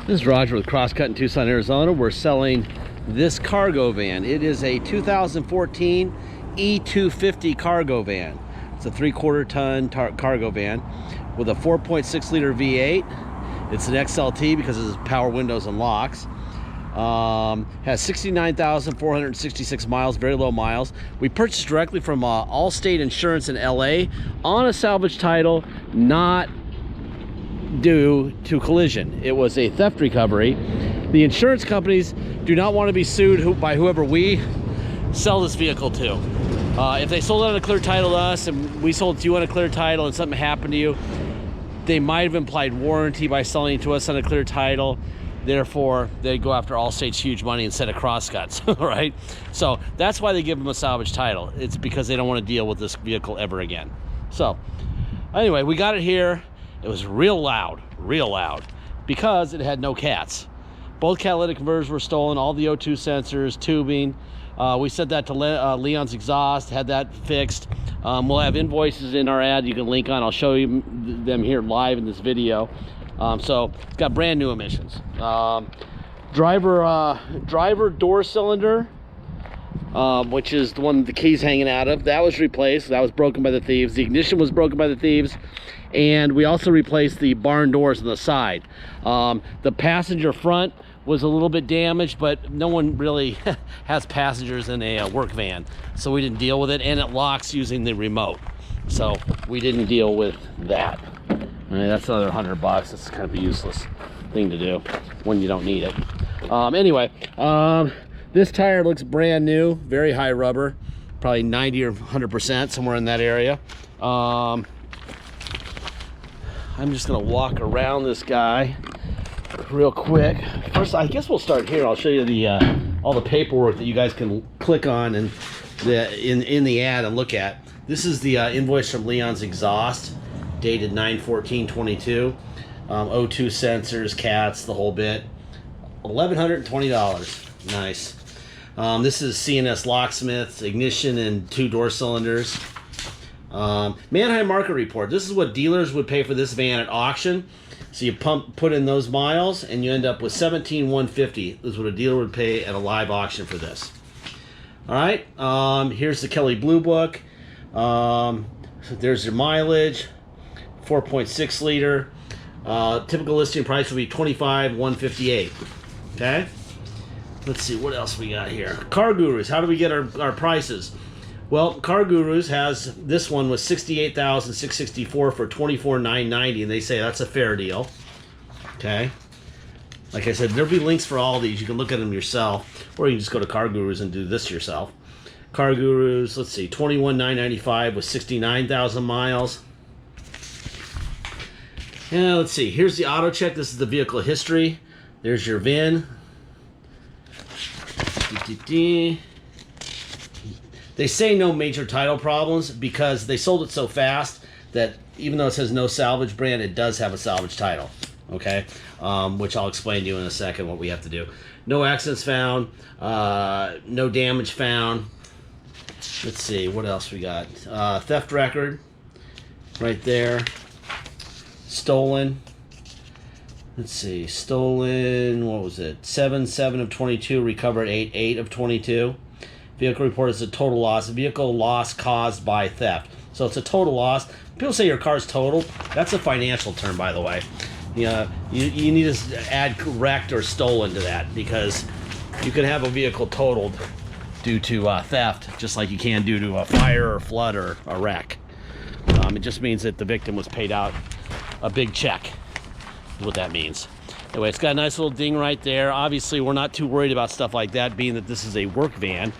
This is Roger with Crosscut in Tucson, Arizona. We're selling this cargo van. It is a 2014 E250 cargo van. It's a 3/4 ton cargo van with a 4.6 liter V8. It's an XLT because it has power windows and locks. Has 69,466 miles, very low miles. We purchased directly from Allstate Insurance in LA on a salvage title, not due to collision. It was a theft recovery. The insurance companies do not want to be sued by whoever we sell this vehicle to. If they sold it on a clear title to us and we sold it to you on a clear title and something happened to you, they might have implied warranty by selling it to us on a clear title. Therefore, they go after Allstate's huge money instead of Crosscuts, right? So that's why they give them a salvage title. It's because they don't want to deal with this vehicle ever again. So anyway, we got it here. It was real loud, because it had no cats. Both catalytic converters were stolen, all the O2 sensors, tubing. We sent that to Leon's Exhaust, had that fixed. We'll have invoices in our ad you can link on. I'll show you them here live in this video. So it's got brand new emissions. Driver door cylinder, which is the one the key's hanging out of, that was replaced. That was broken by the thieves. The ignition was broken by the thieves. And we also replaced the barn doors on the side. The passenger front was a little bit damaged, but no one really has passengers in a work van, so we didn't deal with it. And it locks using the remote, so we didn't deal with that. I mean, that's another $100. That's kind of a useless thing to do when you don't need it. Anyway, this tire looks brand new, very high rubber, probably 90 or 100%, somewhere in that area. I'm just gonna walk around this guy real quick. First, I guess we'll start here. I'll show you the all the paperwork that you guys can click on and in the ad and look at. This is the invoice from Leon's Exhaust, dated 9/14/22. O2 sensors, cats, the whole bit. $1,120. Nice. This is CNS locksmiths, ignition, and 2 door cylinders. Manheim market report. This is what dealers would pay for this van at auction. So you put in those miles and you end up with $17,150. This is what a dealer would pay at a live auction for this. All right. Here's the Kelly Blue Book. So there's your mileage, 4.6 liter. Typical listing price would be $25,158. Okay. Let's see what else we got here. Car Gurus. How do we get our prices? Well, Car Gurus has, this one was $68,664 for $24,990, and they say that's a fair deal. Okay. Like I said, there'll be links for all these. You can look at them yourself, or you can just go to Car Gurus and do this yourself. Car Gurus, let's see, $21,995 with 69,000 miles. Yeah, let's see. Here's the auto check. This is the vehicle history. There's your VIN. They say no major title problems because they sold it so fast that even though it says no salvage brand, it does have a salvage title. Okay, which I'll explain to you in a second what we have to do. No accidents found, no damage found. Let's see, what else we got? Theft record, right there. Stolen. Let's see, stolen, what was it? 7/7 of 22, recovered 8/8 of 22. Vehicle report is a total loss. A vehicle loss caused by theft. So it's a total loss. People say your car's totaled. That's a financial term, by the way. You need to add wrecked or stolen to that, because you could have a vehicle totaled due to theft, just like you can due to a fire or flood or a wreck. It just means that the victim was paid out a big check, is what that means. Anyway, it's got a nice little ding right there. Obviously, we're not too worried about stuff like that, being that this is a work van.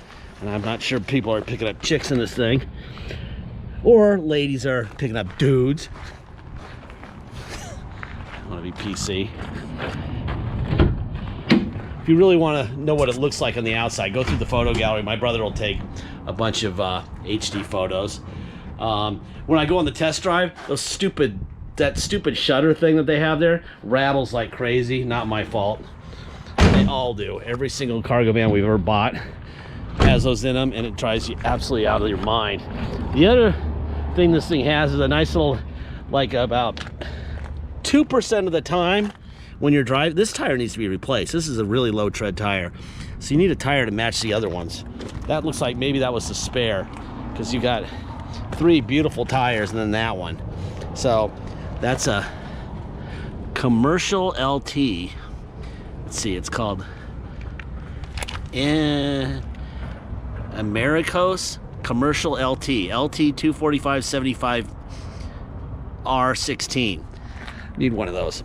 And I'm not sure people are picking up chicks in this thing. Or ladies are picking up dudes. I want to be PC. If you really want to know what it looks like on the outside, go through the photo gallery. My brother will take a bunch of HD photos. When I go on the test drive, that stupid shutter thing that they have there rattles like crazy. Not my fault. They all do. Every single cargo van we've ever bought has those in them, and it drives you absolutely out of your mind. The other thing this thing has is a nice little, like about 2% of the time when you're driving, this tire needs to be replaced. This is a really low tread tire. So you need a tire to match the other ones. That looks like maybe that was the spare, because you got 3 beautiful tires and then that one. So that's a commercial LT. Let's see, it's called Americos Commercial LT 245/75 R16. Need one of those.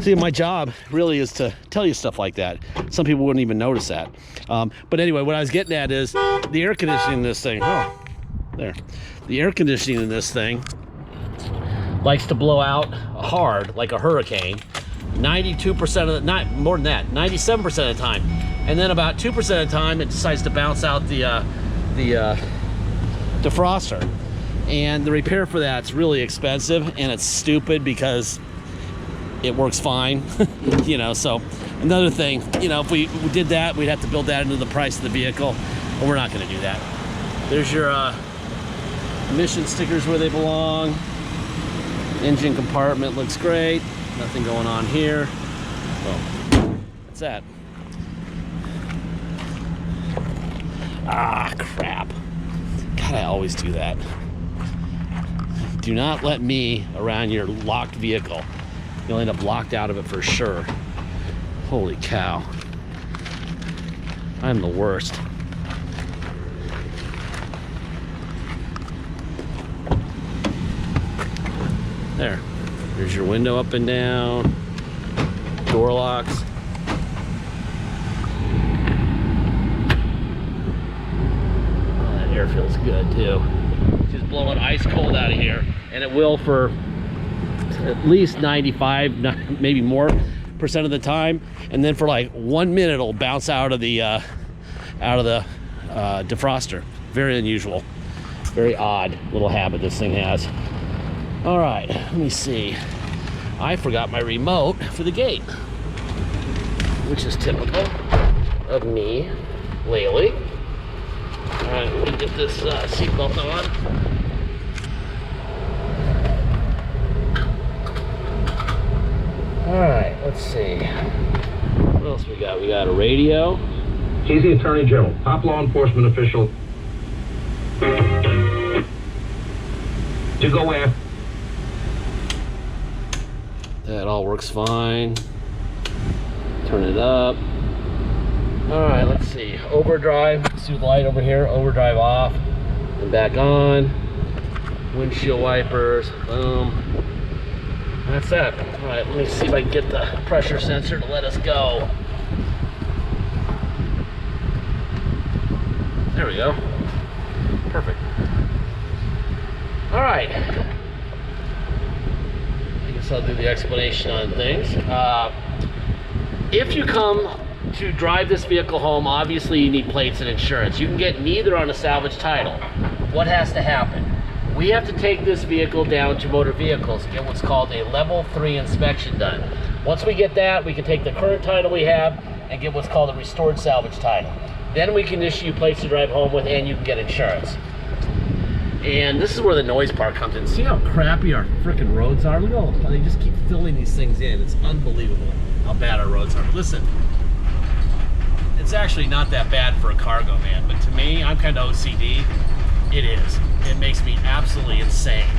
See, my job really is to tell you stuff like that. Some people wouldn't even notice that. But anyway, what I was getting at is the air conditioning in this thing. Oh, there. The air conditioning in this thing likes to blow out hard like a hurricane. 92% of the, not more than that, 97% of the time. And then about 2% of the time, it decides to bounce out the defroster. And the repair for that's really expensive, and it's stupid because it works fine. You know, so another thing, you know, if we did that, we'd have to build that into the price of the vehicle, but we're not going to do that. There's your emission stickers where they belong. Engine compartment looks great. Nothing going on here. Well, that's that. Ah, crap. God, I always do that. Do not let me around your locked vehicle. You'll end up locked out of it for sure. Holy cow. I'm the worst. There. There's your window up and down. Door locks. Oh, that air feels good too. Just blowing ice cold out of here. And it will for at least 95, maybe more % of the time. And then for like 1 minute, it'll bounce out of the defroster. Very unusual. Very odd little habit this thing has. All right, let me see. I forgot my remote for the gate, which is typical of me lately. All right, let me get this seatbelt on. All right, let's see. What else we got? We got a radio. He's the Attorney General, top law enforcement official. To go where? That all works fine. Turn it up. All right, let's see. Overdrive. See the light over here. Overdrive off and back on. Windshield wipers. Boom. That's that. All right, let me see if I can get the pressure sensor to let us go. There we go. Perfect. All right. I'll do the explanation on things. If you come to drive this vehicle home, obviously you need plates and insurance. You can get neither on a salvage title. What has to happen? We have to take this vehicle down to motor vehicles and get what's called a level 3 inspection done. Once we get that, we can take the current title we have and get what's called a restored salvage title. Then we can issue you plates to drive home with, and you can get insurance. And this is where the noise part comes in. See how crappy our frickin' roads are? Look at all, they just keep filling these things in. It's unbelievable how bad our roads are. But listen, it's actually not that bad for a cargo van, but to me, I'm kind of OCD. It is. It makes me absolutely insane.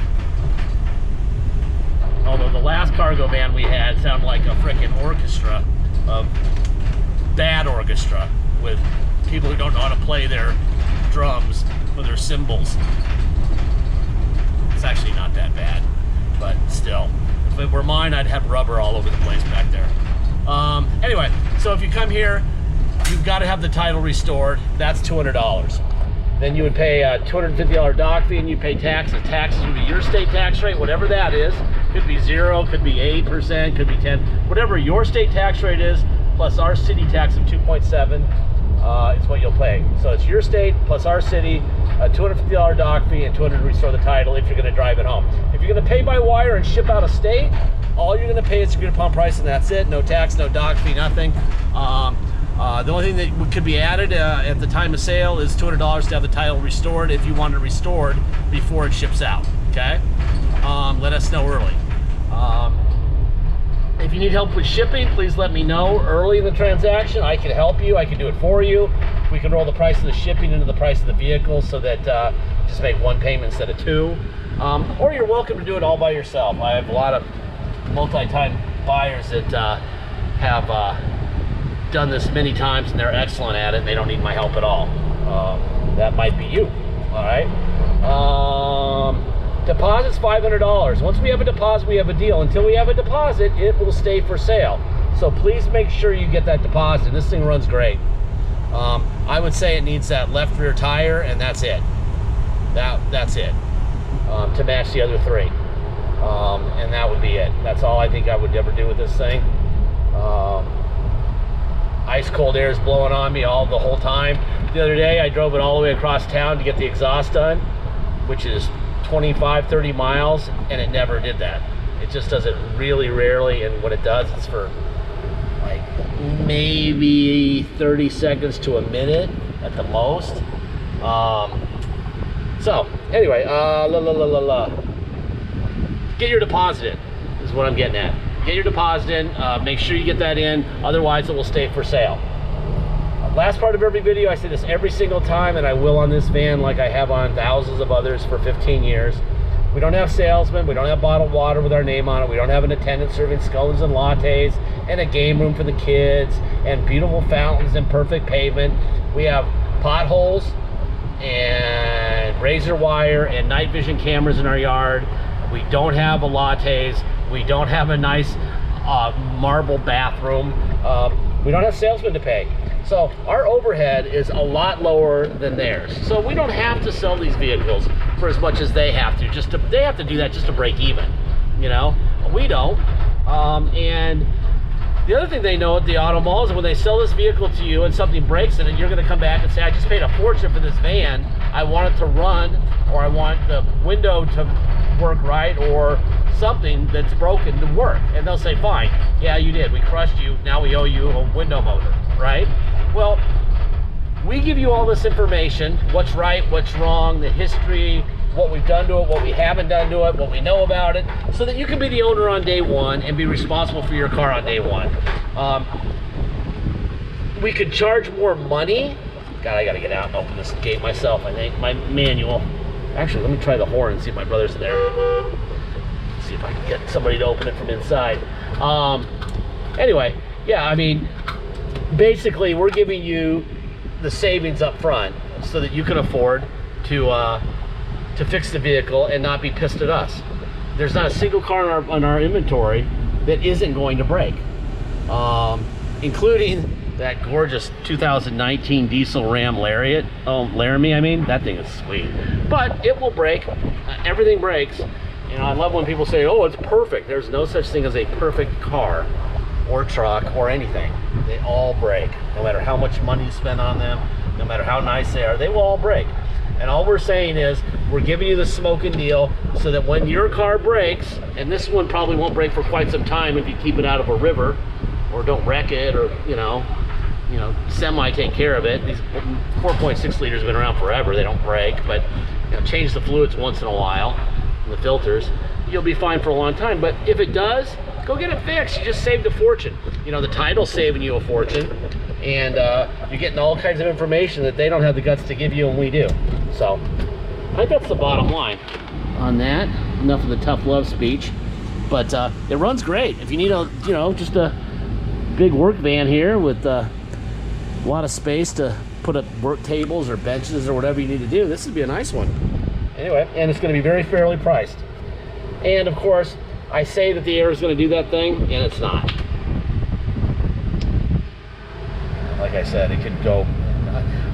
Although the last cargo van we had sounded like a frickin' orchestra, of bad orchestra, with people who don't know how to play their drums with their cymbals. It's actually not that bad, but still, if it were mine, I'd have rubber all over the place back there. Anyway, so if you come here, you've got to have the title restored. That's $200. Then you would pay a $250 dock fee, and you pay taxes. Taxes would be your state tax rate, whatever that is. Could be 0, could be 8%, could be 10. Whatever your state tax rate is, plus our city tax of 2.7. It's what you'll pay. So it's your state plus our city, a $250 dock fee, and $200 to restore the title if you're going to drive it home. If you're going to pay by wire and ship out of state, all you're going to pay is agreed upon price, and that's it. No tax, no dock fee, nothing. The only thing that could be added at the time of sale is $200 to have the title restored if you want it restored before it ships out. Okay? Let us know early. If you need help with shipping, please let me know early in the transaction. I can help you. I can do it for you. We can roll the price of the shipping into the price of the vehicle so that just make one payment instead of two. Or you're welcome to do it all by yourself. I have a lot of multi-time buyers that have done this many times and they're excellent at it and they don't need my help at all. That might be you. All right. Deposit's $500. Once we have a deposit, we have a deal. Until we have a deposit, it will stay for sale. So please make sure you get that deposit. This thing runs great. I would say it needs that left rear tire, and that's it. That's it to match the other three. And that would be it. That's all I think I would ever do with this thing. Ice cold air is blowing on me the whole time. The other day I drove it all the way across town to get the exhaust done, which is 25-30 miles, and it never did that. It just does it really rarely, and when it does, it's for like maybe 30 seconds to a minute at the most. So anyway, get your deposit in is what I'm getting at. Get your deposit in, make sure you get that in, otherwise it will stay for sale. Last part of every video, I say this every single time, and I will on this van like I have on thousands of others for 15 years. We don't have salesmen, we don't have bottled water with our name on it, we don't have an attendant serving scones and lattes, and a game room for the kids, and beautiful fountains and perfect pavement. We have potholes, and razor wire, and night vision cameras in our yard. We don't have a lattes, we don't have a nice marble bathroom. We don't have salesmen to pay. So our overhead is a lot lower than theirs. So we don't have to sell these vehicles for as much as they have to. They have to do that just to break even, you know? We don't. And the other thing they know at the auto malls is when they sell this vehicle to you and something breaks in it, you're gonna come back and say, I just paid a fortune for this van. I want it to run, or I want the window to work right, or something that's broken to work. And they'll say, fine, yeah, you did. We crushed you. Now we owe you a window motor, right? Well, we give you all this information, what's right, what's wrong, the history, what we've done to it, what we haven't done to it, what we know about it, so that you can be the owner on day one and be responsible for your car on day one. We could charge more money. God, I gotta get out and open this gate myself, I think. My manual. Actually, let me try the horn and see if my brother's there. See if I can get somebody to open it from inside. Anyway, yeah, I mean, basically we're giving you the savings up front so that you can afford to fix the vehicle and not be pissed at us. There's not a single car in our inventory that isn't going to break, including that gorgeous 2019 diesel Ram Lariat. Laramie, I mean, that thing is sweet. But it will break. Everything breaks. You know, I love when people say, oh, it's perfect. There's no such thing as a perfect car or truck or anything. They all break. No matter how much money you spend on them, no matter how nice they are, they will all break. And all we're saying is, we're giving you the smoking deal so that when your car breaks, and this one probably won't break for quite some time if you keep it out of a river, or don't wreck it, or, you know, semi take care of it. These 4.6 liters have been around forever. They don't break, but you know, change the fluids once in a while, the filters. You'll be fine for a long time. But if it does, go get it fixed. You just saved a fortune. You know, the title's saving you a fortune, and you're getting all kinds of information that they don't have the guts to give you, and we do. So I think that's the bottom line on that. Enough of the tough love speech, but it runs great. If you need a, you know, just a big work van here with a lot of space to put up work tables or benches or whatever you need to do, this would be a nice one. Anyway, and it's going to be very fairly priced. And of course, I say that the air is going to do that thing, and it's not. Like I said, it could go.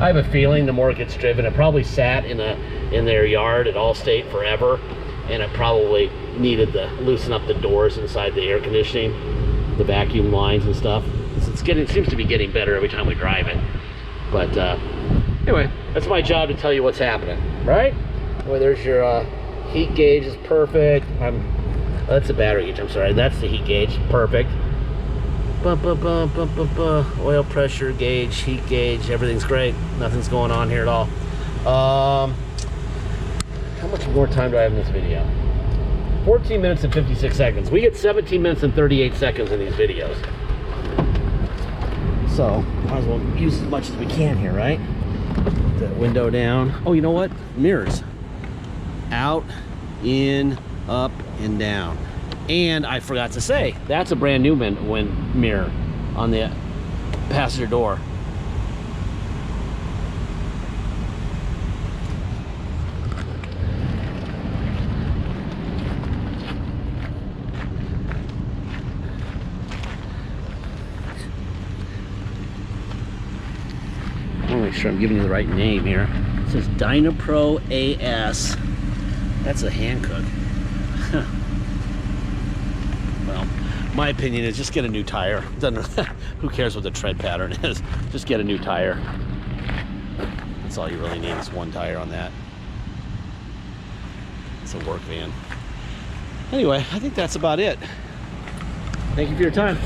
I have a feeling the more it gets driven, it probably sat in their yard at Allstate forever, and it probably needed to loosen up the doors inside the air conditioning, the vacuum lines and stuff. It seems to be getting better every time we drive it. But anyway, that's my job to tell you what's happening, right? Well, there's your heat gauge is perfect. That's the battery gauge, I'm sorry. That's the heat gauge, perfect. Oil pressure gauge, heat gauge, everything's great. Nothing's going on here at all. How much more time do I have in this video? 14 minutes and 56 seconds. We get 17 minutes and 38 seconds in these videos. So, might as well use as much as we can here, right? Put that window down. Oh, you know what? Mirrors. Out, in, up, and down. And I forgot to say, that's a brand new mirror on the passenger door. I want to make sure I'm giving you the right name here. It says Dynapro AS. That's a hand cook. Well, my opinion is just get a new tire. Who cares what the tread pattern is? Just get a new tire. That's all you really need is one tire on that. It's a work van. Anyway, I think that's about it. Thank you for your time.